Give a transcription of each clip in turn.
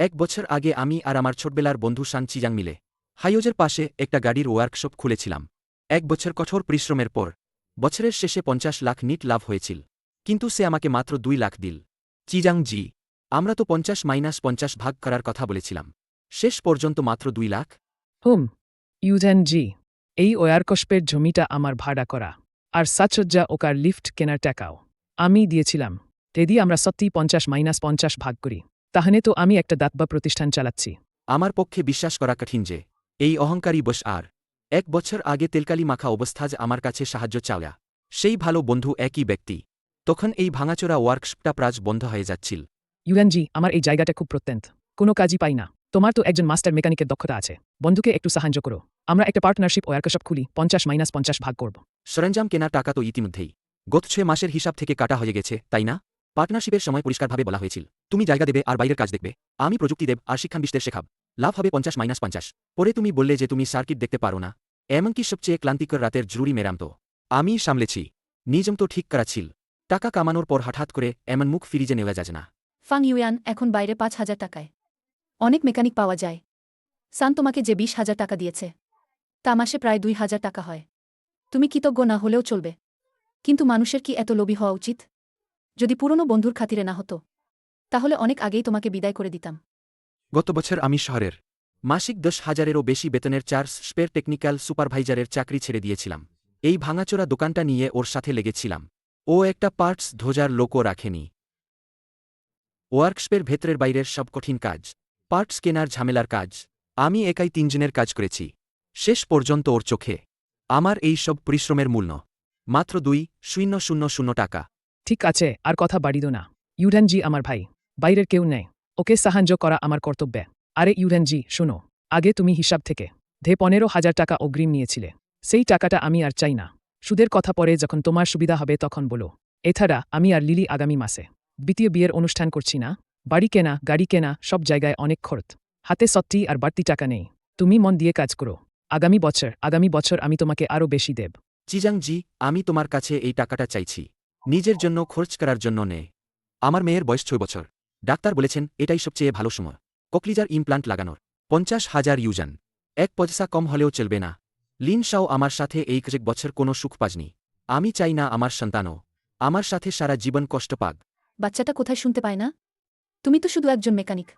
1 বছর আগে আমি আর আমার ছোটবেলার বন্ধু শান চিজাং মিলে হাইওজের পাশে একটা গাড়ির ওয়ার্কশপ খুলেছিলাম। 1 বছর কঠোর পরিশ্রমের পর বছরের শেষে 50 লাখ নিট লাভ হয়েছিল, কিন্তু সে আমাকে মাত্র 2 লাখ দিল। চিজাং জি, আমরা তো 50-50 ভাগ করার কথা বলেছিলাম, শেষ পর্যন্ত মাত্র 2 লাখ। ইউজেন জি, এই ওয়ার্কশপের জমিটা আমার ভাড়া করা, আর সাজসজ্জা ওকার লিফট কেনার টাকাও আমি দিয়েছিলাম। যদি আমরা সত্যি 50-50 ভাগ করি, তাহলে তো আমি একটা দাতব্য প্রতিষ্ঠান চালাচ্ছি। আমার পক্ষে বিশ্বাস করা কঠিন যে এই অহংকারী বস আর 1 বছর আগে তেলকালি মাখা অবস্থায় আমার কাছে সাহায্য চাওয়া সেই ভালো বন্ধু একই ব্যক্তি। তখন এই ভাঙাচোরা ওয়ার্কশপটা প্রায় বন্ধ হয়ে যাচ্ছিল। ইউএনজি, আমার এই জায়গাটা খুব প্রত্যন্ত, কোনো কাজই পাই না। তোমার তো একজন মাস্টার মেকানিকের দক্ষতা আছে, বন্ধুকে একটু সাহায্য করো। আমরা একটা পার্টনারশিপ ওয়ার্কশপ খুলি, 50-50 ভাগ করব। সরঞ্জাম কেনার টাকা তো ইতিমধ্যেই গত 6 মাসের হিসাব থেকে কাটা হয়ে গেছে, তাই না? পার্টনারশিপের সময় পরিষ্কারভাবে বলা হয়েছিল, তুমি জায়গা দেবে আর বাইরের কাজ দেখবে, আমি প্রযুক্তি দেব আর শিক্ষানবিশদের শেখাব, লাভ হবে 50-50। পরে তুমি বললে যে তুমি সার্কিট দেখতে পারো না, এমনকি সবচেয়ে ক্লান্তিকর রাতের জরুরি মেরাম তো আমি সামলেছি। নিজম তো ঠিক করা ছিল, টাকা কামানোর পর হঠাৎ করে এমন মুখ ফিরিয়ে নেওয়া যায় না। ফাং ইউয়ান, এখন বাইরে 5,000 টাকায় অনেক মেকানিক পাওয়া যায়। সান তোমাকে যে 20,000 টাকা দিয়েছে তা মাসে প্রায় 2,000 টাকা হয়। তুমি কৃতজ্ঞ না হলেও চলবে, কিন্তু মানুষের কি এত লোভী হওয়া উচিত? যদি পুরনো বন্ধুর খাতিরে না হতো, তাহলে অনেক আগেই তোমাকে বিদায় করে দিতাম। গত বছর আমি শহরের মাসিক 10,000-এরও বেশি বেতনের স্পের টেকনিক্যাল সুপারভাইজারের চাকরি ছেড়ে দিয়েছিলাম এই ভাঙাচোরা দোকানটা নিয়ে ওর সাথে লেগেছিলাম। ও একটা পার্টস ধোজার লোকও রাখেনি। ওয়ার্কশপের ভেতরের বাইরের সব কঠিন কাজ, পার্টস কেনার ঝামেলার কাজ আমি একাই 3 জনের কাজ করেছি। শেষ পর্যন্ত ওর চোখে আমার এই সব পরিশ্রমের মূল্য মাত্র 2,000 টাকা। ঠিক আছে, আর কথা বাড়িও না। ইউডেনজি আমার ভাই, বাইরের কেউ নেই, ওকে সাহায্য করা আমার কর্তব্য। আরে ইউডেনজি শোনো, আগে তুমি হিসাব থেকে 15,000 টাকা অগ্রিম নিয়েছিলে, সেই টাকাটা আমি আর চাই না। সুদের কথা পরে যখন তোমার সুবিধা হবে তখন বলো। এছাড়া আমি আর লিলি আগামী মাসে দ্বিতীয় বিয়ের অনুষ্ঠান করছি না, বাড়ি কেনা, গাড়ি কেনা, সব জায়গায় অনেক খরচ, হাতে সত্যি আর বাড়তি টাকা নেই। তুমি মন দিয়ে কাজ করো, আগামী বছর আমি তোমাকে আরও বেশি দেব। চিজাং জি, আমি তোমার কাছে এই টাকাটা চাইছি, নিজের জন্য খরচ করার জন্য নে। আমার মেয়ের বয়স 6 বছর, ডাক্তার বলেছেন এটাই সবচেয়ে ভালো সময় ককলিজার ইমপ্লান্ট লাগানোর। 50,000 ইউজান, 1 পয়সা কম হলেও চলবে না। লিন শাও আমার সাথে এই কয়েক বছর কোনো সুখ পাজনি, আমি চাই না আমার সন্তানও আমার সাথে সারা জীবন কষ্ট পাক। বাচ্চাটা কোথায় শুনতে পায় না? তুমি তো শুধু একজন মেকানিক,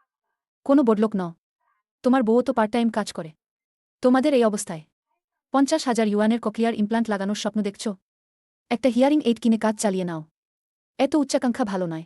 কোনো বড়লোক নও। তোমার বউও তো পার্ট টাইম কাজ করে। তোমাদের এই অবস্থায় 50,000 ইউয়ানের ককলিয়ার ইমপ্লান্ট লাগানোর স্বপ্ন দেখছ? একটা হিয়ারিং এইড কিনে কাজ চালিয়ে নাও, এত উচ্চাকাঙ্ক্ষা ভালো নয়।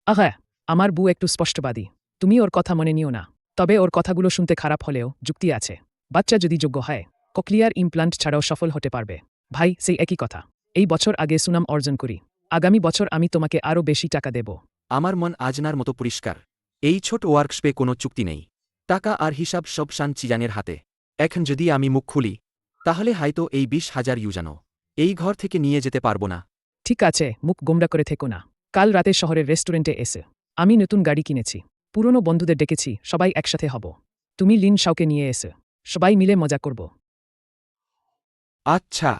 আহা, আমার বউ একটু স্পষ্টবাদী, তুমি ওর কথা মনে নিও না। তবে ওর কথাগুলো শুনতে খারাপ হলেও যুক্তি আছে। বাচ্চা যদি যোগ্য হয়, ককলিয়ার ইমপ্লান্ট ছাড়াও সফল হতে পারবে। ভাই, সেই একই কথা। এই বছর আগে সুনাম অর্জন করি, আগামী বছর আমি তোমাকে আরও বেশি টাকা দেব। আমার মন আজনার মতো পরিষ্কার, এই ছোট ওয়ার্কশপে কোনো চুক্তি নেই, টাকা আর হিসাব সব শান চিজানের হাতে। এখন যদি আমি মুখ খুলি, তাহলে হয়তো এই 20,000 ইউজানও এই ঘর থেকে নিয়ে যেতে পারবো না। ঠিক আছে, মুখ গোমরা করে থেকো না। কাল রাতে শহরের রেস্টুরেন্টে এসে আমি নতুন গাড়ি কিনেছি, পুরনো বন্ধুদের ডেকেছি, সবাই একসাথে হব। তুমি লিন শাওকে নিয়ে এসে সবাই মিলে মজা করব। আচ্ছা।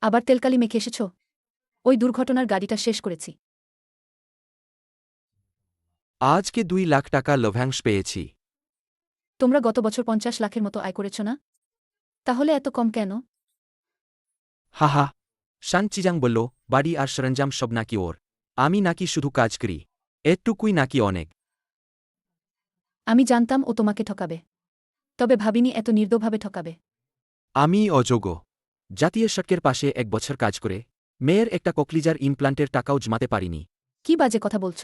আবার তেলকালি মেখে এসেছ? ওই দুর্ঘটনার গাড়িটা শেষ করেছি। আজকে 2 লাখ টাকা লভ্যাংশ পেয়েছি। তোমরা গত বছর 50 লাখের মতো আয় করেছ না? তাহলে এত কম কেন? হাহা, শান চিজাং বলল, বাড়ি আর সরঞ্জাম সব নাকি ওর, আমি নাকি শুধু কাজ করি, এটুকুই নাকি অনেক। আমি জানতাম ও তোমাকে ঠকাবে, তবে ভাবিনি এত নির্দয়ভাবে ঠকাবে। আমি অযোগ্য, জাতীয় সড়কের পাশে 1 বছর কাজ করে মেয়ের একটা ককলিজার ইমপ্লান্টের টাকাও জমাতে পারিনি। কি বাজে কথা বলছ?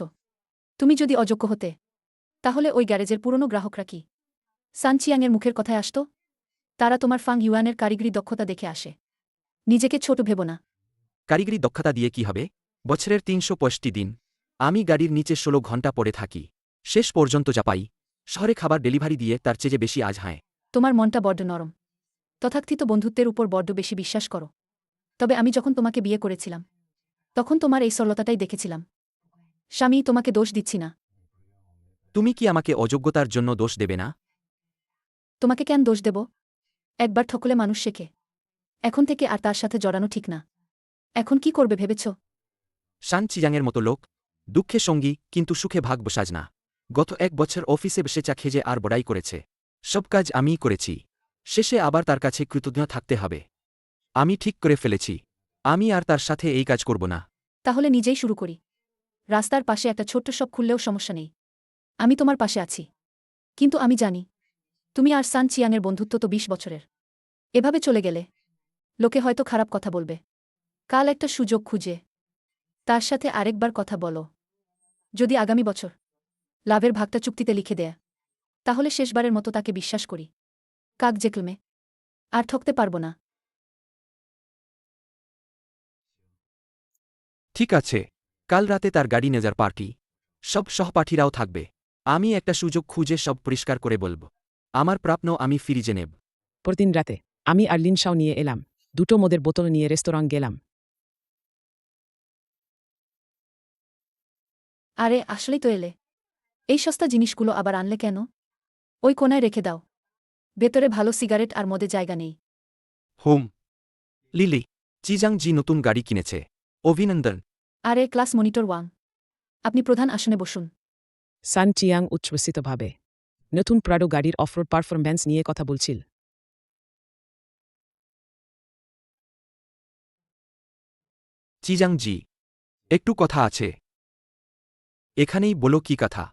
তুমি যদি অযোগ্য হতে, তাহলে ওই গ্যারেজের পুরনো গ্রাহকরা কি সানচিয়াংয়ের মুখের কথায় আসত? তারা তোমার ফাং ইউয়ানের কারিগরি দক্ষতা দেখে আসে। নিজেকে ছোট ভেবো না। কারিগরি দক্ষতা দিয়ে কি হবে? বছরের 365 দিন আমি গাড়ির নিচে 16 ঘন্টা পড়ে থাকি, শেষ পর্যন্ত যা পাই শহরে খাবার ডেলিভারি দিয়ে তার চেয়ে বেশি আজ হয়। তোমার মনটা বড্ড নরম, তথাকথিত বন্ধুত্বের উপর বড্ড বেশি বিশ্বাস করো। তবে আমি যখন তোমাকে বিয়ে করেছিলাম, তখন তোমার এই সরলতাটাই দেখেছিলাম। স্বামী, তোমাকে দোষ দিচ্ছি না। তুমি কি আমাকে অযোগ্যতার জন্য দোষ দেবে না? তোমাকে কেন দোষ দেব? একবার ঠকলে মানুষ শেখে। এখন থেকে আর তার সাথে জড়ানো ঠিক না। এখন কি করবে ভেবেছ? শান চিজাংয়ের মতো লোক দুঃখে সঙ্গী কিন্তু সুখে ভাগ বসাজ না। গত 1 বছর অফিসে বসে চা খেজে আর বড়াই করেছে। সব কাজ আমিই করেছি। শেষে আবার তার কাছে কৃতজ্ঞ থাকতে হবে। আমি ঠিক করে ফেলেছি আমি আর তার সাথে এই কাজ করব না। তাহলে নিজেই শুরু করি। রাস্তার পাশে একটা ছোট্ট শপ খুললেও সমস্যা নেই। আমি তোমার পাশে আছি। কিন্তু আমি জানি তুমি আর সান চিয়াংয়ের বন্ধুত্ব তো 20 বছরের। এভাবে চলে গেলে লোকে হয়তো খারাপ কথা বলবে। কাল একটা সুযোগ খুঁজে তার সাথে আরেকবার কথা বলো। যদি আগামী বছর লাভের ভাগটা চুক্তিতে লিখে দেয় তাহলে শেষবারের মতো তাকে বিশ্বাস করি। কাক জেকলমে আর ঠকতে পারব না। ঠিক আছে, কাল রাতে তার গাড়ি নেজার পার্টি। সব সহপাঠীরাও থাকবে। আমি একটা সুযোগ খুঁজে সব পরিষ্কার করে বলব। আমার প্রাপ্য আমি ফিরিয়ে নেব। পরদিন রাতে আমি আর লিনশাও নিয়ে এলাম। 2টো মদের বোতল নিয়ে রেস্তোরাঁ গেলাম। আরে আসলেই তো এলে। এই সস্তা জিনিসগুলো আবার আনলে কেন? ওই কোনায় রেখে দাও। ভেতরে ভালো সিগারেট আর মদে জায়গা নেই। হোম লিলি, চিজাং জি নতুন গাড়ি কিনেছে। অভিনন্দন। আরে ক্লাস মনিটর ওয়াং, আপনি প্রধান আসনে বসুন। সান চিয়াং উচ্ছ্বসিতভাবে নতুন প্রাডো গাড়ির অফরোড পারফরম্যান্স নিয়ে কথা বলছিল। চিজাং জি, একটু কথা আছে। এখানেই বলো কি কথা।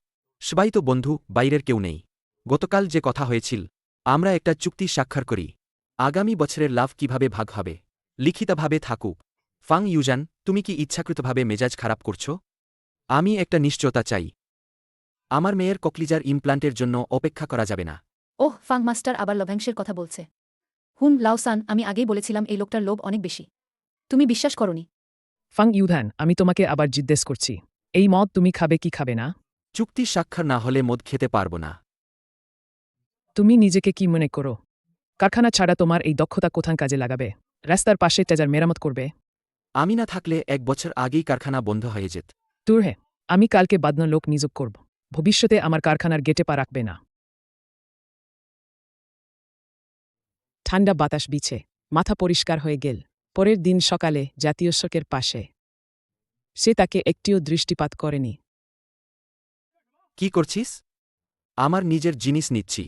সবাই তো বন্ধু, বাইরের কেউ নেই। গতকাল যে কথা হয়েছিল আমরা একটা চুক্তি স্বাক্ষর করি। আগামী বছরের লাভ কিভাবে ভাগ হবে লিখিতভাবে থাকুক। ফাং ইউজান, তুমি কি ইচ্ছাকৃতভাবে মেজাজ খারাপ করছো? আমি একটা নিশ্চয়তা চাই। আমার মেয়ের ককলিজার ইমপ্লান্টের জন্য অপেক্ষা করা যাবে না। ওহ, ফাং মাস্টার আবার লভ্যাংশের কথা বলছে। লাওসান, আমি আগেই বলেছিলাম এই লোকটার লোভ অনেক বেশি। তুমি বিশ্বাস করনি। ফাং ইউধান, আমি তোমাকে আবার জিজ্ঞেস করছি, এই মদ তুমি খাবে কি খাবে না? চুক্তি স্বাক্ষর না হলে মদ খেতে পারব না। তুমি নিজেকে কি মনে করো? কারখানা ছাড়া তোমার এই দক্ষতা কোথায় কাজে লাগাবে? রাস্তার পাশে তেজার মেরামত করবে? আমি না থাকলে 1 বছর আগেই কারখানা বন্ধ হয়ে যেত। দূর হে, আমি কালকে বাদন লোক নিযোগ করব। ভবিষ্যতে আমার কারখানার গেটে পা রাখবে না। ঠান্ডা বাতাস বিছে মাথা পরিষ্কার হয়ে গেল। পরের দিন সকালে জাতীয় সড়কের পাশে সে তাকে একটিও দৃষ্টিপাত করেনি। কি করছিস? আমার নিজের জিনিস নিচ্ছি।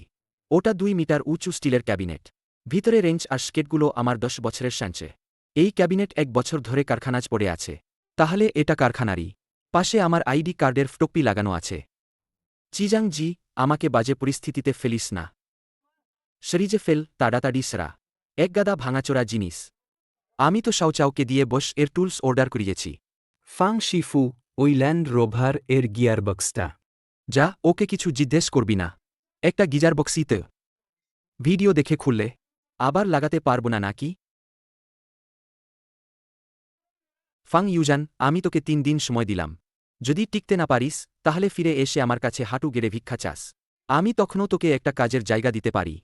ওটা 2 মিটার উঁচু স্টিলের ক্যাবিনেট। ভিতরে রেঞ্জ আর স্কেটগুলো আমার 10 বছরের সাঞ্চে। এই ক্যাবিনেট 1 বছর ধরে কারখানাজ পড়ে আছে। তাহলে এটা কারখানারই। পাশে আমার আইডি কার্ডের ফটোকপি লাগানো আছে। চিজাং জি, আমাকে বাজে পরিস্থিতিতে ফেলিস না। শরীজে ফেল তাড়াতাড়ি সরা। এক গাদা ভাঙাচোরা জিনিস। আমি তো শাওচাওকে দিয়ে বস এর টুলস অর্ডার করিয়েছি। ফাং শিফু, ওই ল্যান্ড রোভার এর গিয়ারবক্সটা। যা, ওকে কিছু জিজ্ঞেস করবি না। একটা গিজার বক্সিতে ভিডিও দেখে খুললে আবার লাগাতে পারব না নাকি? ফাং ইউজান, আমি তোকে 3 দিন সময় দিলাম। যদি টিকতে না পারিস তাহলে ফিরে এসে আমার কাছে হাঁটু গেড়ে ভিক্ষা চাস। আমি তখনও তোকে একটা কাজের জায়গা দিতে পারি।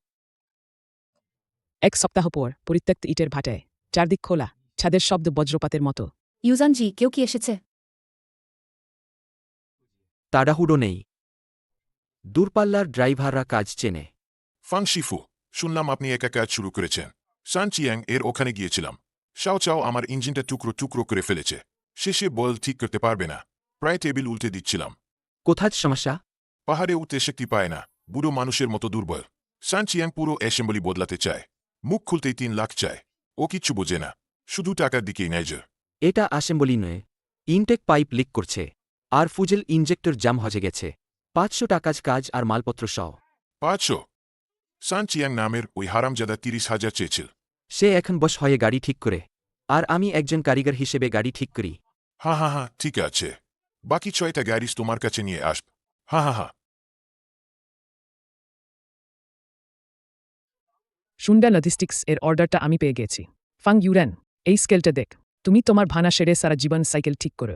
1 সপ্তাহ পর পরিত্যক্ত ইটের ভাটায় চারদিক খোলা, ছাদের শব্দ বজ্রপাতের মতো। ইউজানজি, কেউ কি এসেছে? তাড়াহুড়ো নেই। দূরপাল্লার ড্রাইভাররা কাজ চেনে। ফাং শিফু, শুনলাম আপনি একা কাজ শুরু করেছেন। সান চিয়াং এর ওখানে গিয়েছিলাম। শাও চাও আমার ইঞ্জিনটা টুকরো টুকরো করে ফেলেছে। শেষে বল ঠিক করতে পারবে না। প্রায় টেবিল উল্টে দিচ্ছিলাম। কোথায় সমস্যা? পাহাড়ে উঠতে শক্তি পায় না। বুড়ো মানুষের মতো দুর্বল। সান চিয়াং পুরো অ্যাসেম্বলি বদলাতে চায়। মুখ খুলতেই 3 লাখ চায়। ও কিচ্ছু বোঝে না। শুধু টাকার দিকেই নজর। এটা অ্যাসেম্বলি নয়। ইনটেক পাইপ লিক করছে। আর ফুজেল ইনজেক্টর জাম হয়ে গেছে। 500 টাকাজ কাজ আর মালপত্র সহ। 500? সান চিয়াং নামের ওই হারামজাদা 30,000 চেয়েছিল। সে এখন বস হয়ে গাড়ি ঠিক করে। আর আমি একজন কারিগর হিসেবে গাড়ি ঠিক করি। হ্যাঁ, ঠিক আছে। বাকি 6টা গাড়ি তোমার কাছে নিয়ে আসব। হ্যাঁ। সুন্ডা লজিস্টিক্স এর অর্ডারটা আমি পেয়ে গেছি। ফাং ইউরান, এই স্কেলটা দেখ। তুমি তোমার ভানা সেরে সারা জীবন সাইকেল ঠিক করো।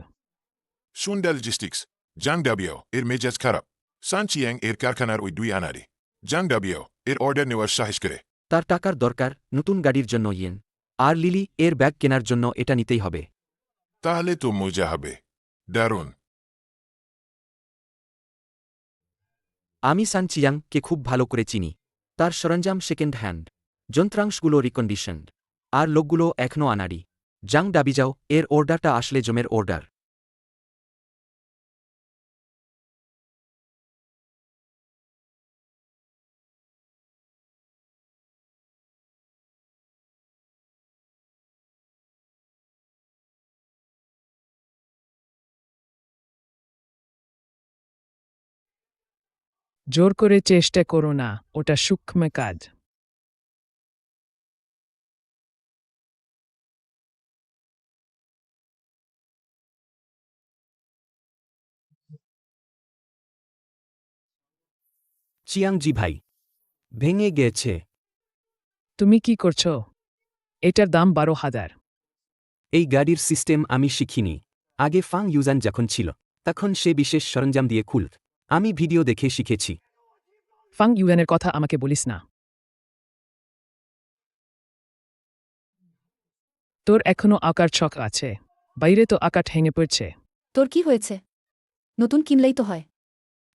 সুন্ডা লজিস্টিক্স, জাং ডাবিও এর মেজাজ খারাপ। সান চিয়াং এর কারখানার ওই 2 আনারি। জাং ডাবিও এর অর্ডার নেওয়ার সাহস করে। তার টাকার দরকার নতুন গাড়ির জন্য ইয়েন। আর লিলি এর ব্যাগ কেনার জন্য এটা নিতেই হবে। তাহলে তো মজা হবে। দারুণ। আমি সান চিয়াংকে খুব ভালো করে চিনি। তার সরঞ্জাম সেকেন্ড হ্যান্ড। যন্ত্রাংশগুলো রিকন্ডিশনড। আর লোকগুলো এখনও আনাড়ি। জাং ডাবিজাও এর অর্ডারটা আসলে জমের অর্ডার। জোর করে চেষ্টা করো না, ওটা সূক্ষ্ম কাজ। চিয়াংজি ভাই ভেঙে গেছে। তুমি কি করছো? এটার দাম 12,000। এই গাড়ির সিস্টেম আমি শিখিনি। আগে ফাং ইউজান যখন ছিল তখন সে বিশেষ সরঞ্জাম দিয়ে খুলত। আমি ভিডিও দেখে শিখেছি। ফাং ইউয়ানের কথা আমাকে বলিস না। তোর এখনো আকার ছক আছে, বাইরে তো আকার ভেঙে পড়ছে। তোর কি হয়েছে? নতুন কিনলেই তো হয়।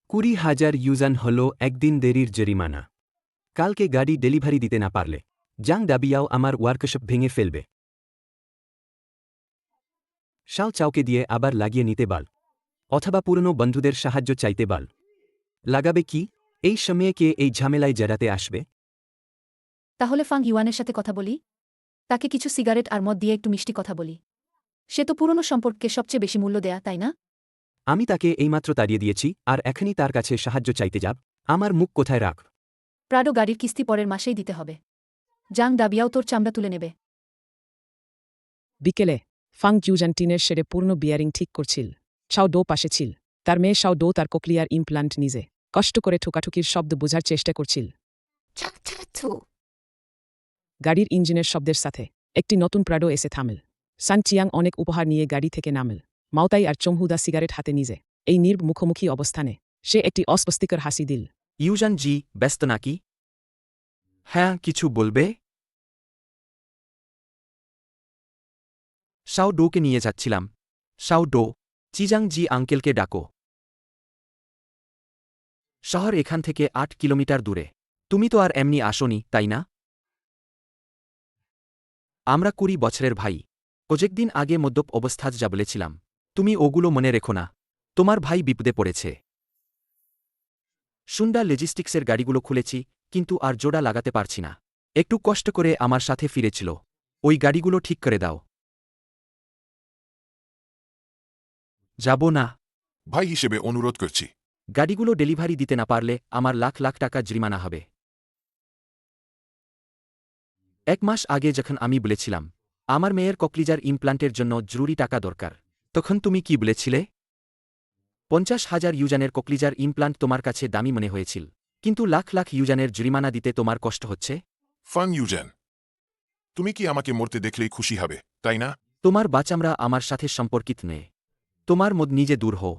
20,000 ইউজান হল একদিন দেরির জরিমানা। কালকে গাড়ি ডেলিভারি দিতে না পারলে জাং ডাবিয়াও আমার ওয়ার্কশপ ভেঙে ফেলবে। শাও চাওকে দিয়ে আবার লাগিয়ে নিতে বল, অথবা পুরনো বন্ধুদের সাহায্য চাইতে বল। লাগাবে কি? এই সময়ে কে এই ঝামেলায় জড়াতে আসবে? তাহলে ফাং ইউয়ানের সাথে কথা বলি, তাকে কিছু সিগারেট আর মদ দিয়ে একটু মিষ্টি কথা বলি। সে তো পুরনো সম্পর্ককে সবচেয়ে বেশি মূল্য দেয়া, তাই না? আমি তাকে এইমাত্র তাড়িয়ে দিয়েছি, আর এখনই তার কাছে সাহায্য চাইতে যাব? আমার মুখ কোথায় রাখ? প্রাডো গাড়ির কিস্তি পরের মাসেই দিতে হবে। জাং ডাবিয়াও তোর চামড়া তুলে নেবে। বিকেলে ফাং ইউজান টিনের শেডে পূর্ণ বিয়ারিং ঠিক করছিল। শাও ডো পাশে ছিল। তার মেয়ে শাও ডো তার কোকলিয়ার ইমপ্লান্ট নিজে কষ্ট করে ঠোকাঠুকির শব্দ বোঝার চেষ্টা করছিল। গাড়ির ইঞ্জিনের শব্দের সাথে একটি নতুন প্রাডো এসে থামেল। সান চিয়াং অনেক উপহার নিয়ে গাড়ি থেকে নামেল। মাওতাই আর চমহুদা সিগারেট হাতে নিজে এই নির্ব মুখোমুখি অবস্থানে সে একটি অস্বস্তিকর হাসি দিল। ইউজান জি ব্যস্ত নাকি? হ্যাঁ, কিছু বলবে? শাও ডোকে নিয়ে যাচ্ছিলাম। শাও ডো, চিজাং জি আঙ্কেলকে ডাকো। শহর এখান থেকে 8 কিলোমিটার দূরে। তুমি তো আর এমনি আসোনি, তাই না? আমরা 20 বছরের ভাই। কয়েকদিন আগে মদ্যপ অবস্থায় যা বলেছিলাম, তুমি ওগুলো মনে রেখো না। তোমার ভাই বিপদে পড়েছে। সুন্ডা লজিস্টিক্সের গাড়িগুলো খুলেছি, কিন্তু আর জোড়া লাগাতে পারছি না। একটু কষ্ট করে আমার সাথে ফিরেছিল। ওই গাড়িগুলো ঠিক করে দাও। যাব না। ভাই হিসেবে অনুরোধ করছি। গাড়িগুলো ডেলিভারি দিতে না পারলে আমার লাখ লাখ টাকা জরিমানা হবে। 1 মাস আগে যখন আমি বলেছিলাম আমার মেয়ের ককলিজার ইমপ্লান্টের জন্য জরুরি টাকা দরকার, তখন তুমি কি বলেছিলে? 50,000 ইউজানের ককলিজার ইমপ্লান্ট তোমার কাছে দামি মনে হয়েছিল, কিন্তু লাখ লাখ ইউজানের জরিমানা দিতে তোমার কষ্ট হচ্ছে। ফাং ইউজেন, তুমি কি আমাকে মরতে দেখলেই খুশি হবে, তাই না? তোমার বাচ্চামরা আমার সাথে সম্পর্কিত নেই। তোমার মদ নিজে দূর হও।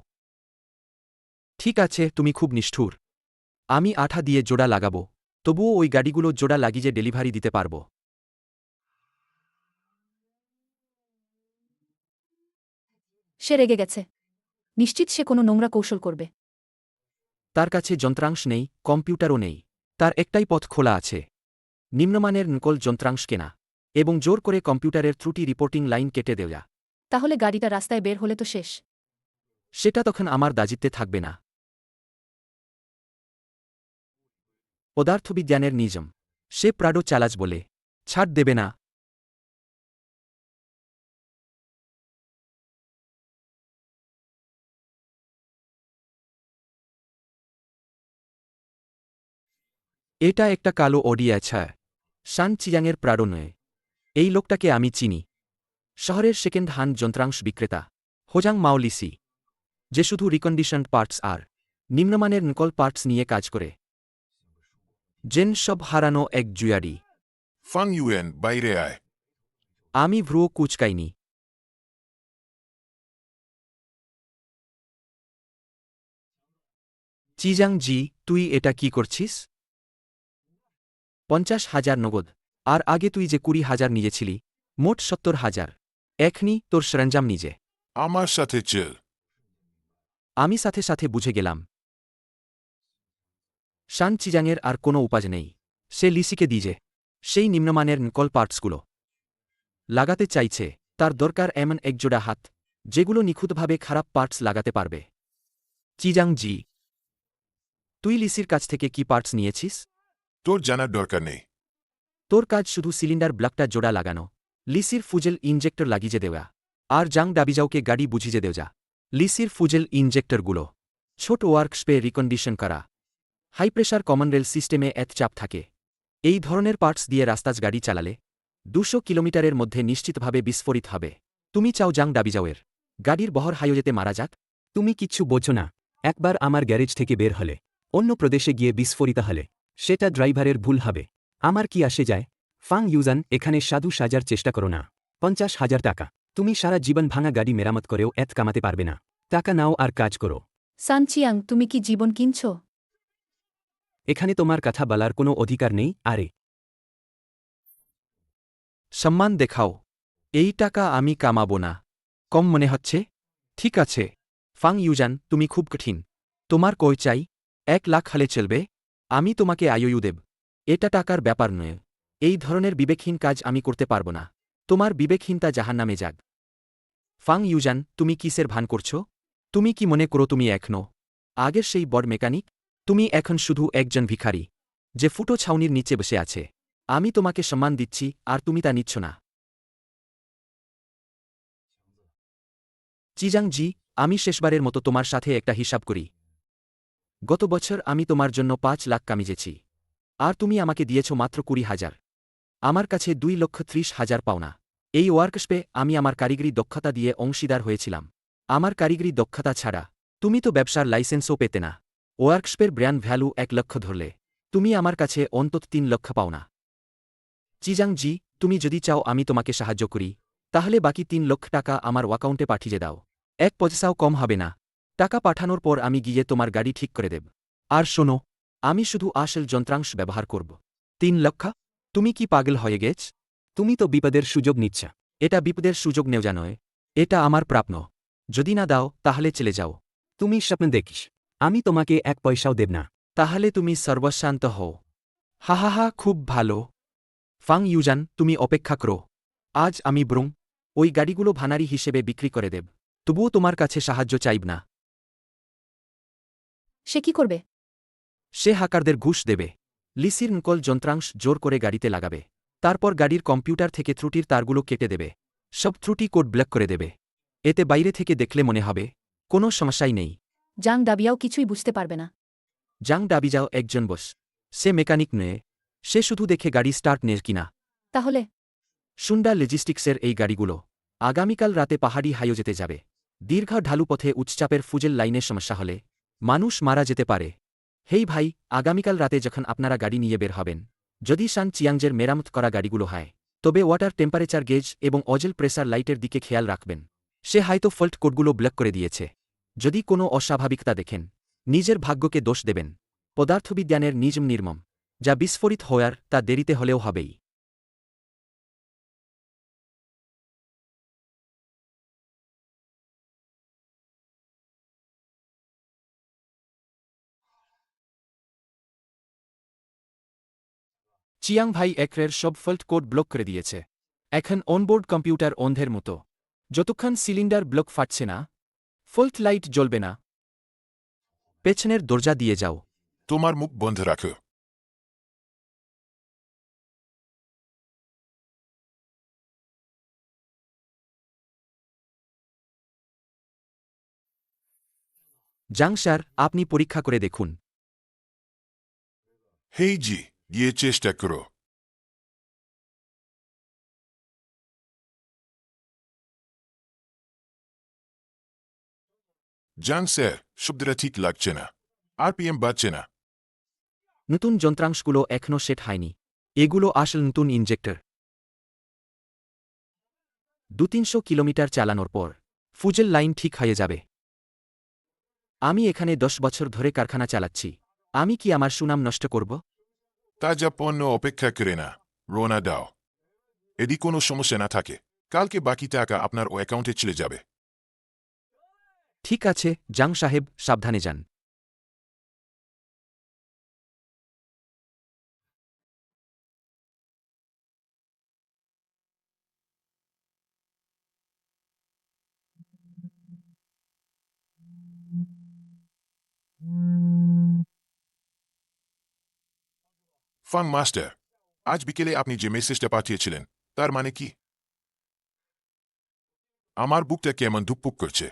ঠিক আছে, তুমি খুব নিষ্ঠুর। আমি আঠা দিয়ে জোড়া লাগাবো, তবুও ওই গাড়িগুলো জোড়া লাগিয়ে ডেলিভারি দিতে পারব। সে রেগে গেছে। নিশ্চিত সে কোনো নোংরা কৌশল করবে। তার কাছে যন্ত্রাংশ নেই, কম্পিউটারও নেই। তার একটাই পথ খোলা আছে, নিম্নমানের নকল যন্ত্রাংশ কেনা এবং জোর করে কম্পিউটারের ত্রুটি রিপোর্টিং লাইন কেটে দেওয়া। তাহলে গাড়িটা রাস্তায় বের হলে তো শেষ। সেটা তখন আমার দায়িত্বে থাকবে না। পদার্থবিজ্ঞানের নিয়ম, সে প্রাডো চালাচ বলে ছাড় দেবে না। এটা একটা কালো অডি আছে। শান চিয়াংয়ের প্রাডো নয়। এই লোকটাকে আমি চিনি। শহরের সেকেন্ড হ্যান্ড যন্ত্রাংশ বিক্রেতা হোজাং মাওলিসি, যে শুধু রিকন্ডিশনড পার্টস আর নিম্নমানের নকল পার্টস নিয়ে কাজ করে। জেন সব হারানো এক জুয়ারি। ফাং ইউয়েন, বাইরে আয়। আমি ভ্রুও কুচকাইনি। চিজাং জি, তুই এটা কি করছিস? 50,000 নগদ। আর আগে তুই যে 20,000 নিয়েছিলি, মোট 70,000। এখনি তোর সরঞ্জাম নিজে। আমার সাথে চল। আমি সাথে সাথে বুঝে গেলাম শান চিজাংয়ের আর কোনো উপায় নেই। সে লিসিকে দিজে সেই নিম্নমানের নকল পার্টসগুলো লাগাতে চাইছে। তার দরকার এমন একজোড়া হাত যেগুলো নিখুঁতভাবে খারাপ পার্টস লাগাতে পারবে। চিজাং জি, তুই লিসির কাছ থেকে কি পার্টস নিয়েছিস? তোর জানার দরকার নেই। তোর কাজ শুধু সিলিন্ডার ব্লকটা জোড়া লাগানো, লিসির ফুজেল ইনজেক্টর লাগিয়ে দেওয়া, আর জাং ডাবিজাওকে গাড়ি বুঝিয়ে দেওয়া। লিসির ফুজেল ইনজেক্টরগুলো ছোট ওয়ার্কস্পে রিকন্ডিশন করা হাই প্রেশার কমন রেল সিস্টেমে এত চাপ থাকে এই ধরনের পার্টস দিয়ে রাস্তাজ গাড়ি চালালে 200 কিলোমিটারের মধ্যে নিশ্চিতভাবে বিস্ফোরিত হবে তুমি চাও জাং ডাবিজাওয়ের গাড়ির বহর হাইওয়েতে মারা যাক তুমি কিচ্ছু বোঝো না একবার আমার গ্যারেজ থেকে বের হলে অন্য প্রদেশে গিয়ে বিস্ফোরিত হলে সেটা ড্রাইভারের ভুল হবে আমার কি আসে যায় ফাং ইউজান এখানে সাধু সাজার চেষ্টা করো না 50,000 টাকা তুমি সারা জীবন ভাঙা গাড়ি মেরামত করেও এত কামাতে পারবে না টাকা নাও আর কাজ করো সান চিয়াং তুমি কি জীবন কিনছ? এখানে তোমার কথা বলার কোনো অধিকার নেই আরে সম্মান দেখাও এই টাকা আমি কামাবো না কম মনে হচ্ছে ঠিক আছে ফাং ইউজান তুমি খুব কঠিন তোমার কই চাই 1 লাখ হলে চলবে আমি তোমাকে আয়ু দেব এটা টাকার ব্যাপার নয় এই ধরনের বিবেকহীন কাজ আমি করতে পারব না তোমার বিবেকহীনতা জাহান্নামে যাক ফাং ইউজান তুমি কিসের ভান করছো তুমি কি মনে করো তুমি এখনো আগের সেই বড় মেকানিক তুমি এখন শুধু একজন ভিখারি যে ফুটো ছাউনির নিচে বসে আছে আমি তোমাকে সম্মান দিচ্ছি আর তুমি তা নিচ্ছ না চিজাং জি আমি শেষবারের মতো তোমার সাথে একটা হিসাব করি গত বছর আমি তোমার জন্য 5 লাখ কামিয়েছি আর তুমি আমাকে দিয়েছ মাত্র 20,000 আমার কাছে 2,30,000 পাওনা এই ওয়ার্কশপে আমি আমার কারিগরি দক্ষতা দিয়ে অংশীদার হয়েছিলাম আমার কারিগরি দক্ষতা ছাড়া তুমি তো ব্যবসার লাইসেন্সও পেতে না ওয়ার্কশপের ব্র্যান্ড ভ্যালু 1 লক্ষ ধরলে তুমি আমার কাছে অন্তত 3 লক্ষ পাওনা চিজাং জি তুমি যদি চাও আমি তোমাকে সাহায্য করি তাহলে বাকি 3 লক্ষ টাকা আমার অ্যাকাউন্টে পাঠিয়ে দাও 1 পয়সাও কম হবে না টাকা পাঠানোর পর আমি গিয়ে তোমার গাড়ি ঠিক করে দেব আর শোনো আমি শুধু আসল যন্ত্রাংশ ব্যবহার করব 3 লক্ষ তুমি কি পাগল হয়ে গেছ তুমি তো বিপদের সুযোগ নিচ্ছ এটা বিপদের সুযোগ নেওয়া নয় এটা আমার প্রাপ্য যদি না দাও তাহলে চলে যাও তুমি স্বপ্ন দেখিস আমি তোমাকে 1 পয়সাও দেব না তাহলে তুমি সর্বশান্ত হও হা খুব ভালো ফাং ইউজান তুমি অপেক্ষা করো আজ আমি ব্রুং ওই গাড়িগুলো ভানারি হিসেবে বিক্রি করে দেব তবুও তোমার কাছে সাহায্য চাইব না সে কি করবে? সে হাকারদের ঘুষ দেবে লিসির নকল যন্ত্রাংশ জোর করে গাড়িতে লাগাবে তারপর গাড়ির কম্পিউটার থেকে ত্রুটির তারগুলো কেটে দেবে সব ত্রুটি কোড ব্লক করে দেবে এতে বাইরে থেকে দেখলে মনে হবে কোনো সমস্যাই নেই জাং দাবিয়াও কিছুই বুঝতে পারবে না। জাং ডাবিজাও একজন বস সে মেকানিক নয় সে শুধু দেখে গাড়ি স্টার্ট নেয় কিনা তাহলে সুন্ডা লজিস্টিক্সের এই গাড়িগুলো আগামীকাল রাতে পাহাড়ি হাইও যেতে যাবে দীর্ঘ ঢালু পথে উচ্চচাপের ফুজেল লাইনের সমস্যা হলে মানুষ মারা যেতে পারে হেই ভাই আগামীকাল রাতে যখন আপনারা গাড়ি নিয়ে বের হবেন যদি শান চিয়াংজের মেরামত করা গাড়িগুলো হয় তবে ওয়াটার টেম্পারেচার গেজ এবং অজেল প্রেসার লাইটের দিকে খেয়াল রাখবেন সে হয়তো ফল্ট কোডগুলো ব্লক করে দিয়েছে যদি কোনো অস্বাভাবিকতা দেখেন নিজের ভাগ্যকে দোষ দেবেন পদার্থবিজ্ঞানের নিজম নির্মম যা বিস্ফোরিত হওয়ার তা দেরিতে হলেও হবেই চিয়াং ভাই একরের সব ফল্ট কোড ব্লক করে দিয়েছে এখন অনবোর্ড কম্পিউটার অন্ধের মতো যতক্ষণ সিলিন্ডার ব্লক ফাটছে না ফল্ট লাইট জ্বলবে না পেছনের দরজা দিয়ে যাও তোমার মুখ বন্ধ রাখো জাং স্যার আপনি পরীক্ষা করে দেখুন হেই জি গিয়ে চেষ্টা করো জাং স্যার শব্দটা ঠিক লাগছে না আরপিএম বাড়ছে না নতুন যন্ত্রাংশগুলো এখনও সেট হয়নি এগুলো আসল নতুন ইনজেক্টর 200-300 কিলোমিটার চালানোর পর ফুজেল লাইন ঠিক হয়ে যাবে আমি এখানে 10 বছর ধরে কারখানা চালাচ্ছি আমি কি আমার সুনাম নষ্ট করব তাজা পণ্য অপেক্ষা করে না রোনা দাও এদি কোনো সমস্যা না থাকে কালকে বাকি টাকা আপনার ও অ্যাকাউন্টে চলে যাবে ঠিক আছে জাং সাহেব সাবধানে যান ফাং মাস্টার আজ বিকেলে আপনি যে মেসেজটা পাঠিয়েছিলেন তার মানে কি আমার বুকটা কেমন ধুকপুক করছে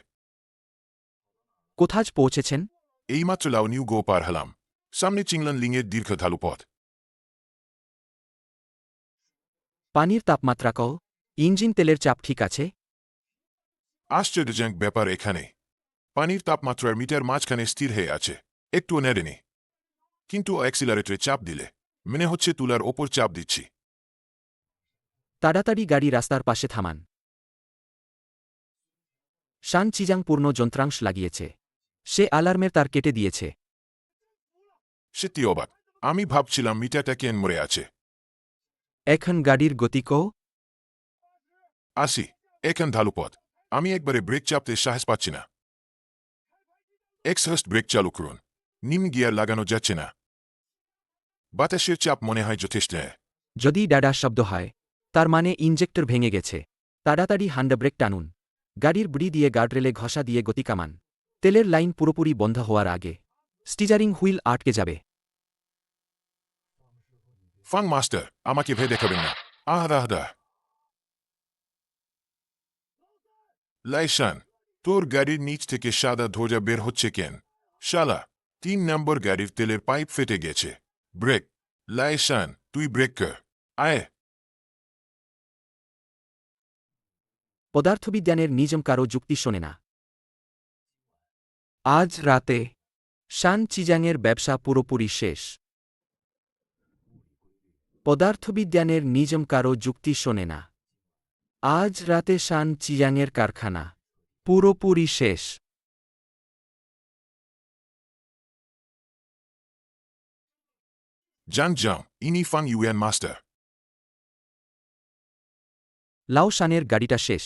কোথায় পৌঁছেছেন এইমাত্র লাউ নিউ গো পার হলাম সামনে চিংলান লিংয়ের দীর্ঘ ঢালু পথ। পানির তাপমাত্রা কও। ইঞ্জিন তেলের চাপ ঠিক আছে? আশ্চর্যজনক ব্যাপার এখানে। পানির তাপমাত্রার মিটার মাঝখানে স্থির হয়ে আছে, একটুও নেড়েনি। কিন্তু অ্যাক্সিলারেটরে চাপ দিলে মনে হচ্ছে তুলার ওপর চাপ দিচ্ছি। তাড়াতাড়ি গাড়ি রাস্তার পাশে থামান। শান চিজাং পূর্ণ যন্ত্রাংশ লাগিয়েছে। সে অ্যালার্মের তার কেটে দিয়েছে। সত্যি অবাক। আমি ভাবছিলাম মিটারটা কেন মরে আছে। এখন গাড়ির গতি কও। এখন ঢালু পথ। আমি একবারে ব্রেক চাপতে সাহস পাচ্ছি না। এক্সহাস্ট ব্রেক চালু করুন। নিম্ন গিয়ার লাগানো যাচ্ছে না। বাতাসের চাপ মনে হয় যথেষ্ট। যদি ডাডা শব্দ হয় তার মানে ইনজেক্টর ভেঙে গেছে। তাড়াতাড়ি হ্যান্ডব্রেক টানুন। গাড়ির ব্রি দিয়ে গার্ডরেলে ঘষা দিয়ে গতি কামান। তেলের লাইন পুরোপুরি বন্ধ হওয়ার আগে স্টিজারিং হুইল আটকে যাবে। ফাং মাস্টার, আমাকে ভেবে দেখাবেন না। আহা। লাইশান, তোর গাড়ির নিচ থেকে সাদা ধ্বজা বের হচ্ছে কেন? শালা, 3 নম্বর গাড়ির তেলের পাইপ ফেটে গেছে। ব্রেক। লাইশান, তুই ব্রেক কর। আয়। পদার্থবিজ্ঞানের নিয়ম কারো যুক্তি শোনে না। আজ রাতে শান চিজাংয়ের ব্যবসা পুরোপুরি শেষ। পদার্থবিজ্ঞানের নিয়ম কারো যুক্তি শোনে না। আজ রাতে শান চিজাংয়ের কারখানা পুরোপুরি শেষ। যাও, ইনি ফাং ইউএন মাস্টার। লাও শানের গাড়িটা শেষ।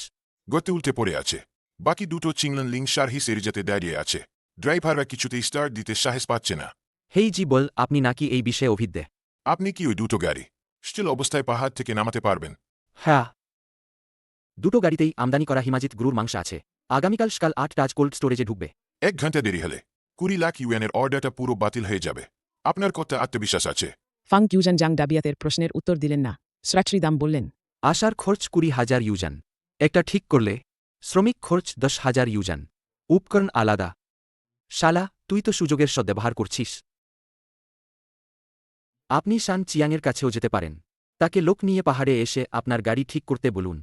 গতি উল্টে পড়ে আছে। বাকি দুটো চিংলান লিং সারহি সেরিজাতে দাঁড়িয়ে আছে। ড্রাইভাররা কিছুতেই স্টার্ট দিতে সাহস পাচ্ছে না। হেই জি বল, আপনি নাকি এই বিষয়ে অভিজ্ঞ? আপনি কি ওই দুটো গাড়ি স্টিল অবস্থায় পাহাড় থেকে নামাতে পারবেন? হ্যাঁ, দুটো গাড়িতেই আমদানি করা হিমাজিত গরুর মাংস আছে। আগামীকাল সকাল 8টায় কোল্ড স্টোরেজে ঢুকবে। 1 ঘন্টা দেরি হলে 20 লাখ ইউএনের অর্ডারটা পুরো বাতিল হয়ে যাবে। আপনার কত আত্মবিশ্বাস আছে? ফাং কিউজান জাং ডাবিয়াতের প্রশ্নের উত্তর দিলেন না। শ্রাট্রি দাম বললেন, আসার খরচ 20,000 ইউজান। একটা ঠিক করলে শ্রমিক খরচ 10,000 ইউজান। উপকরণ আলাদা। শালা, তুই তো সুযোগের সদ্ব্যবহার করছিস। আপনি শান চিয়াংয়ের কাছেও যেতে পারেন। তাকে লোক নিয়ে পাহাড়ে এসে আপনার গাড়ি ঠিক করতে বলুন।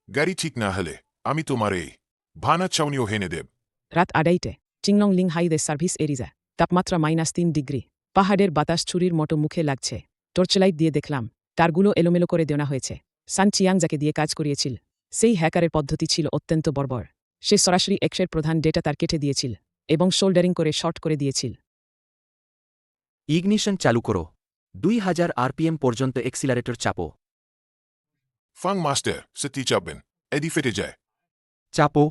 গাড়ি ঠিক না হলে আমি তোমার এই ভানা ছাউনিও হেনে দেব। রাত 2:30 চিংলং লিং হাইওয়ে সার্ভিস এরিজা। তাপমাত্রা -3 ডিগ্রি। পাহাড়ের বাতাস ছুরির মতো মুখে লাগছে। টর্চলাইট দিয়ে দেখলাম তারগুলো এলোমেলো করে দেওয়া হয়েছে। সান চিয়াং যাকে দিয়ে কাজ করিয়েছিল সেই হ্যাকারের পদ্ধতি ছিল অত্যন্ত বর্বর। সে সরাসরি এক্সের প্রধান ডেটা তার কেটে দিয়েছিল এবং শোল্ডারিং করে শর্ট করে দিয়েছিল। ইগনিশন চালু করো। 2000 আরপিএম পর্যন্ত এক্সিলারেটর চাপো। ফাং মাস্টার, সত্যি চাপবেন? এডি ফেটে যায়। চাপো।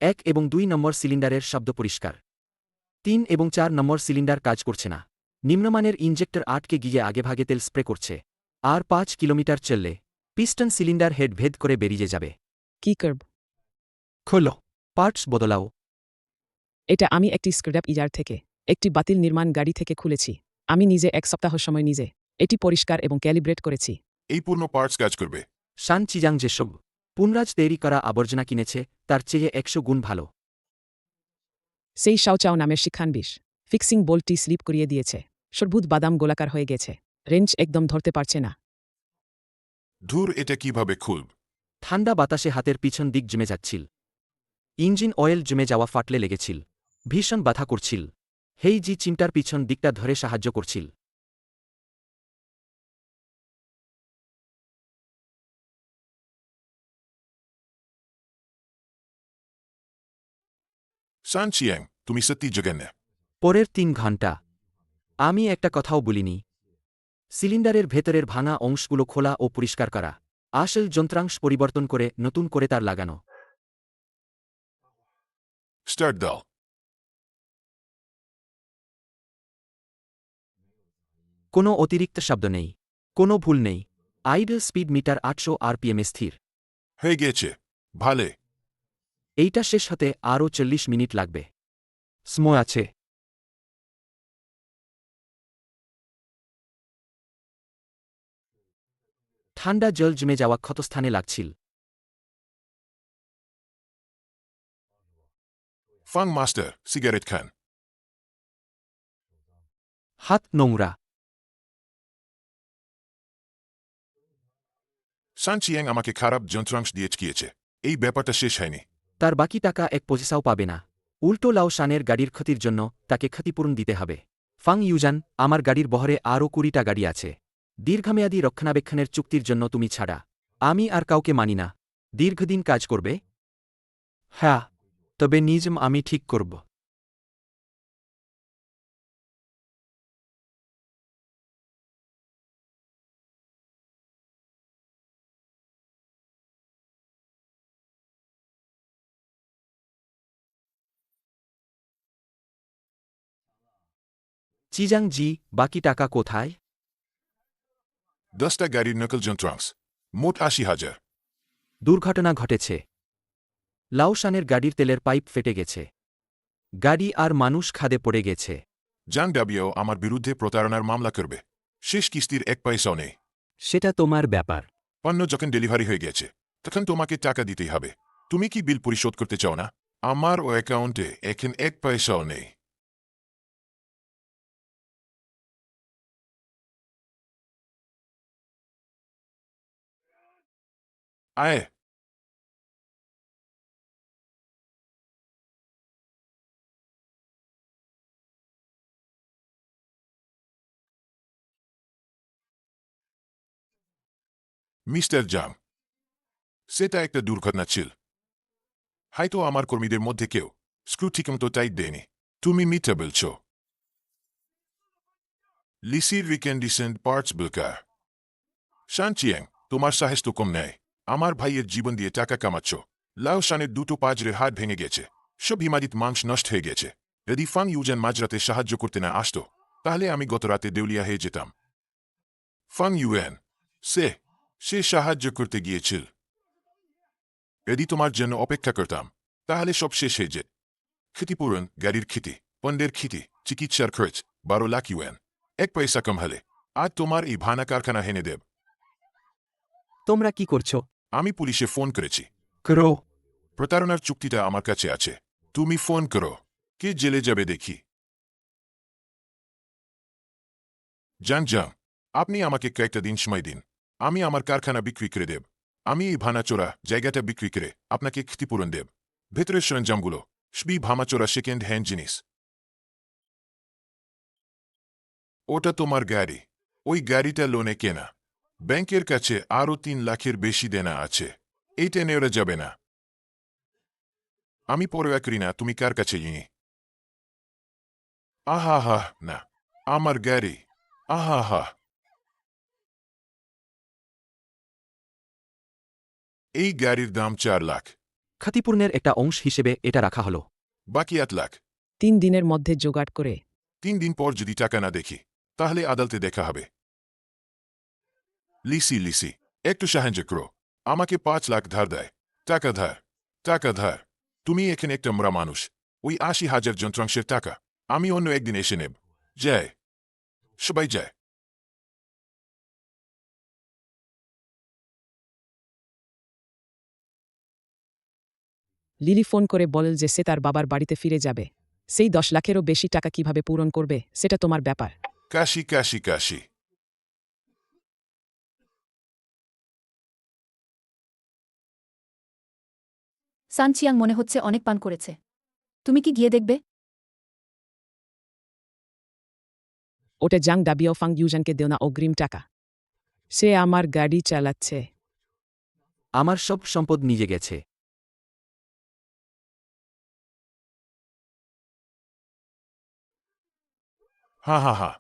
1 এবং 2 নম্বর সিলিন্ডারের শব্দ পরিষ্কার। 3 এবং 4 নম্বর সিলিন্ডার কাজ করছে না। নিম্নমানের ইনজেক্টর আটকে গিয়ে আগেভাগে তেল স্প্রে করছে। আর 5 কিলোমিটার চললে পিস্টন সিলিন্ডার হেড ভেদ করে বেরিয়ে যাবে। কি করব? খোলো। পার্টস বদলাও। এটা আমি একটি স্ক্র্যাপ ইজার থেকে একটি বাতিল নির্মাণ গাড়ি থেকে খুলেছি। আমি নিজে 1 সপ্তাহ সময় নিজে এটি পরিষ্কার এবং ক্যালিব্রেট করেছি। এই পূর্ণ পার্টস কাজ করবে। শান চিজাং যেসব পুনরাজ তৈরি করা আবর্জনা কিনেছে তার চেয়ে 100 গুণ ভালো। সেই শাওচাও নামের শিক্ষানবিশ ফিক্সিং বোল্টটি স্লিপ করিয়ে দিয়েছে। সর্বুদ বাদাম গোলাকার হয়ে গেছে। রেঞ্জ একদম ধরতে পারছে না। ধুর, এটা কিভাবে খুলব? ঠান্ডা বাতাসে হাতের পিছন দিক জমে যাচ্ছিল। ইঞ্জিন অয়েল জমে যাওয়া ফাটলে লেগেছিল। ভীষণ বাধা করছিল। হেই জি চিমটার পিছন দিকটা ধরে সাহায্য করছিল। সান চিয়াং, তুমি সত্যি জঘন্য। পরের 3 ঘণ্টা আমি একটা কথাও বলিনি। সিলিন্ডারের ভেতরের ভাঙা অংশগুলো খোলা ও পরিষ্কার করা। আসল যন্ত্রাংশ পরিবর্তন করে নতুন করে তার লাগানো। স্টার্ট দাও। কোনো অতিরিক্ত শব্দ নেই। কোনো ভুল নেই। আইডল স্পিড মিটার 800 আরপিএমে স্থির। হয়ে গেছে। ভালে। এইটা শেষ হতে আরও 40 মিনিট লাগবে। সময় আছে। ঠান্ডা জল জমে যাওয়া ক্ষতস্থানে লাগছিল। ফাং মাস্টার সিগারেট খান। হাত নোংরা। সান চিয়াং আমাকে খারাপ যন্ত্রাংশ দিয়ে গিয়েছে। এই ব্যাপারটা শেষ হয়নি। তার বাকি টাকা এক পয়সাও পাবে না। উল্টো লাও শানের গাড়ির ক্ষতির জন্য তাকে ক্ষতিপূরণ দিতে হবে। ফাং ইউজান, আমার গাড়ির বহরে আরও 20টা গাড়ি আছে। দীর্ঘমেয়াদী রক্ষণাবেক্ষণের চুক্তির জন্য তুমি ছাড়া আমি আর কাউকে মানি না। দীর্ঘদিন কাজ করবে? হ্যাঁ, তবে নিজম আমি ঠিক করব। চিজাং জি, বাকি টাকা কোথায়? 10টা গাড়ির নকল যন্ত্রাংশ, মোট 80,000। দুর্ঘটনা ঘটেছে। লাওশানের গাড়ির তেলের পাইপ ফেটে গেছে। গাড়ি আর মানুষ খাদে পড়ে গেছে। জাং ডাবিও আমার বিরুদ্ধে প্রতারণার মামলা করবে। শেষ কিস্তির এক পয়সাও নেই। সেটা তোমার ব্যাপার। পণ্য যখন ডেলিভারি হয়ে গেছে তখন তোমাকে টাকা দিতেই হবে। তুমি কি বিল পরিশোধ করতে চাও না? আমার ও অ্যাকাউন্টে এখন এক পয়সাও নেই। আয়, মিস্টার জাং, সেটা একটা দুর্ঘটনা ছিল। হয়তো আমার কর্মীদের মধ্যে কেউ স্ক্রু ঠিকমতো টাইট দেয়নি। তুমি মিথ্যা বলছ। লিসির রিকন্ডিশন পার্টস বেকার। শান চিয়াং, তোমার সাহস তো কম নেয়। আমার ভাইয়ের জীবন দিয়ে টাকা কামাচ্ছ। লাও শানের দুটো পাজরের হাত ভেঙে গেছে। সব হিমাদিত মাংস নষ্ট হয়ে গেছে। যদি ফাং ইউজান মাঝরাতে সাহায্য করতে না আসতো তাহলে আমি গত রাতে দেউলিয়া হয়ে যেতাম। ফাং ইউয়ান, সে সাহায্য করতে গিয়েছিল। যদি তোমার জন্য অপেক্ষা করতাম তাহলে সব শেষ হয়ে যেত। ক্ষতিপূরণ, গাড়ির ক্ষতি, পণ্যের ক্ষতি, চিকিৎসার খরচ 12 লাখ ইউয়ান। এক পয়সা কম হলে আজ তোমার এই ভানা কারখানা হেনে দেব। তোমরা কি করছো? আমি পুলিশে ফোন করেছি। করো। প্রতারণার চুক্তিটা আমার কাছে আছে। তুমি ফোন করো। কে জেলে যাবে দেখি। জাং জাং, আপনি আমাকে কয়েকটা দিন সময় দিন। আমি আমার কারখানা বিক্রি করে দেব। আমি এই ভাঙাচোরা জায়গাটা বিক্রি করে আপনাকে ক্ষতিপূরণ দেব। ভেতরের সরঞ্জামগুলো সবই ভাঙাচোরা সেকেন্ড হ্যান্ড জিনিস। ওটা তোমার গাড়ি। ওই গাড়িটা লোনে কেনা। ব্যাংকের কাছে আরও 3 লাখের বেশি দেনা আছে। এইটা নেওয়া যাবে না। আমি পরোয়া করি না তুমি কার কাছে ইনি। আহা, না, আমার গাড়ি। আহা, এই গাড়ির দাম 4 লাখ। ক্ষতিপূরণের একটা অংশ হিসেবে এটা রাখা হলো। বাকি 8 লাখ। 3 দিনের মধ্যে জোগাড় করে 3 দিন পর যদি টাকা না দেখি তাহলে আদালতে দেখা হবে। লিসি, একটু সাহায্য করো। আমাকে 5 লাখ ধার দেয়। টাকা ধার। তুমি এখানে একটা মরা মানুষ। ওই 80,000 যন্ত্রাংশের টাকা আমি অন্য একদিন এসে নেব। যায়। সবাই যায়। লিলি ফোন করে বলল যে সে তার বাবার বাড়িতে ফিরে যাবে। সেই 10 লাখেরও বেশি টাকা কিভাবে পূরণ করবে সেটা তোমার ব্যাপার। কাশি। সান চিয়াং মনে হচ্ছে অনেক পান করেছে। তুমি কি গিয়ে দেখবে? ওটা জাং ডাবিও ফাং ইউজানকে দেও না অগ্রিম টাকা। সে আমার গাড়ি চালাচ্ছে। আমার সব সম্পদ নিয়ে গেছে। হা।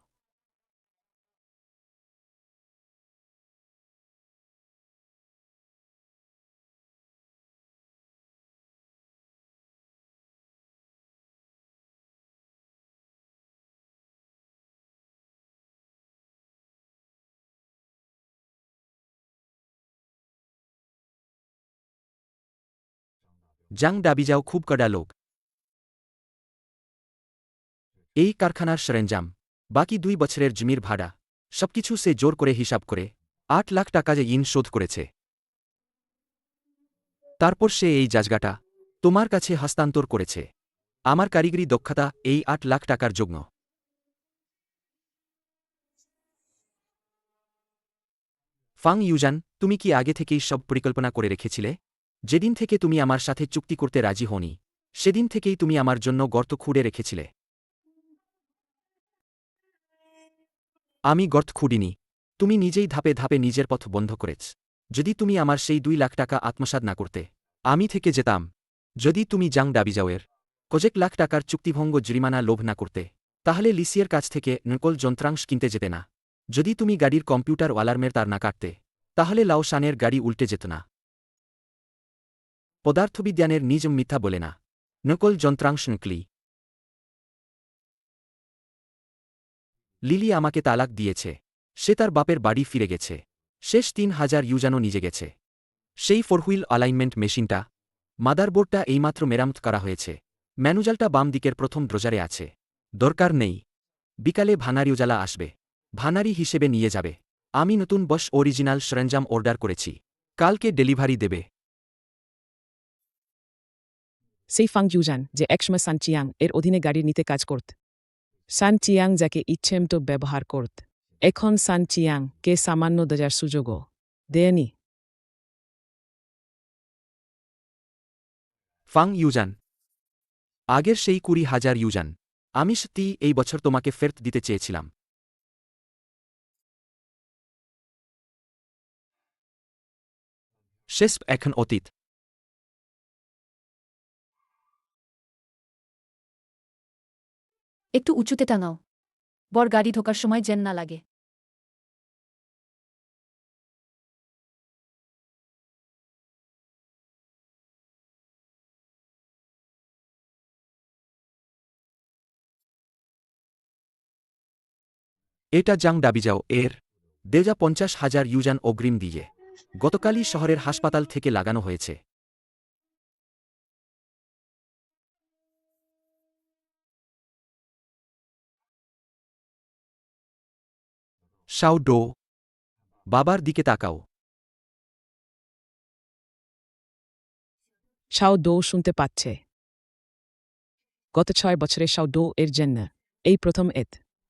জাং ডাবিজাও খুব কড়া লোক। এই কারখানার সরঞ্জাম, বাকি 2 বছরের জমির ভাড়া, সবকিছু সে জোর করে হিসাব করে 8 লাখ টাকা যে ইন শোধ করেছে। তারপর সে এই জায়গাটা তোমার কাছে হস্তান্তর করেছে। আমার কারিগরি দক্ষতা এই 8 লাখ টাকার যোগ্য। ফাং ইউজান, তুমি কি আগে থেকেই সব পরিকল্পনা করে রেখেছিলে? যেদিন থেকে তুমি আমার সাথে চুক্তি করতে রাজি হওনি সেদিন থেকেই তুমি আমার জন্য গর্ত খুঁড়ে রেখেছিলে। আমি গর্ত খুঁড়িনি, তুমি নিজেই ধাপে ধাপে নিজের পথ বন্ধ করেছ। যদি তুমি আমার সেই 2 লাখ টাকা আত্মসাৎ না করতে, আমি থেকে যেতাম। যদি তুমি জাং ডাবিজাওয়ের কয়েক লাখ টাকার চুক্তিভঙ্গ জরিমানা লোভ না করতে, তাহলে লিসিয়ের কাছ থেকে নকল যন্ত্রাংশ কিনতে যেতে না। যদি তুমি গাড়ির কম্পিউটার অ্যালার্মের তার না কাটতে, তাহলে লাও শানের গাড়ি উল্টে যেত না। পদার্থবিজ্ঞানের নিজম মিথ্যা বলে না। নকল যন্ত্রাংশ নকলি। লিলি আমাকে তালাক দিয়েছে। সে তার বাপের বাড়ি ফিরে গেছে। শেষ 3000 ইউজানও নিজে গেছে। সেই ফোরহুইল অ্যালাইনমেন্ট মেশিনটা, মাদারবোর্ডটা এইমাত্র মেরামত করা হয়েছে। ম্যানুজালটা বাম দিকের প্রথম ড্রজারে আছে। দরকার নেই। বিকালে ভানারিউজালা আসবে। ভানারি হিসেবে নিয়ে যাবে। আমি নতুন বস অরিজিনাল সরঞ্জাম অর্ডার করেছি। কালকে ডেলিভারি দেবে। সেই ফাং ইউজান যে একসময় সান চিয়াং এর অধীনে গাড়ি নিতে কাজ করত। সান চিয়াং যাকে ইচ্ছেমতো ব্যবহার করত, এখন সান চিয়াং কে সামান্য দজার সুযোগও দেয়নি। ফাং ইউজান, আগের সেই 20,000 ইউজান আমি সত্যি এই বছর তোমাকে ফেরত দিতে চেয়েছিলাম। শেষ এখন অতীত। একটু উঁচুতে টাঙাও। বর গাড়ি ঢোকার সময় যেন না লাগে। এটা জাং ডাবিজাও এর দেজা 50,000 ইউজান অগ্রিম দিয়ে গতকালই শহরের হাসপাতাল থেকে লাগানো হয়েছে। শাও ডো, বাবার দিকে তাকাও। শাও ডো শুনতে পাচ্ছে। গত 6 বছরে শাও ডো এর জন্য এই প্রথম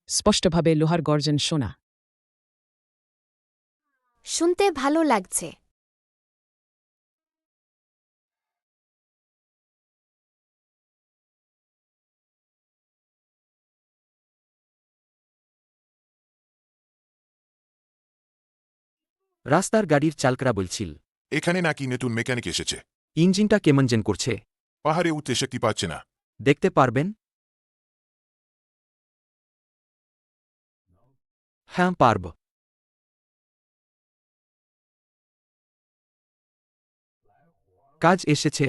স্পষ্টভাবে লোহার গর্জন শোনা। শুনতে ভালো লাগছে। রাস্তার গাড়ির চালকরা বলছিল এখানে নাকি নতুন মেকানিক এসেছে। ইঞ্জিনটা কেমন যেন করছে। পাহাড়ে উঠতে শক্তি পাচ্ছে না। দেখতে পারবেন? হ্যাঁ পারব। কাজ এসেছে।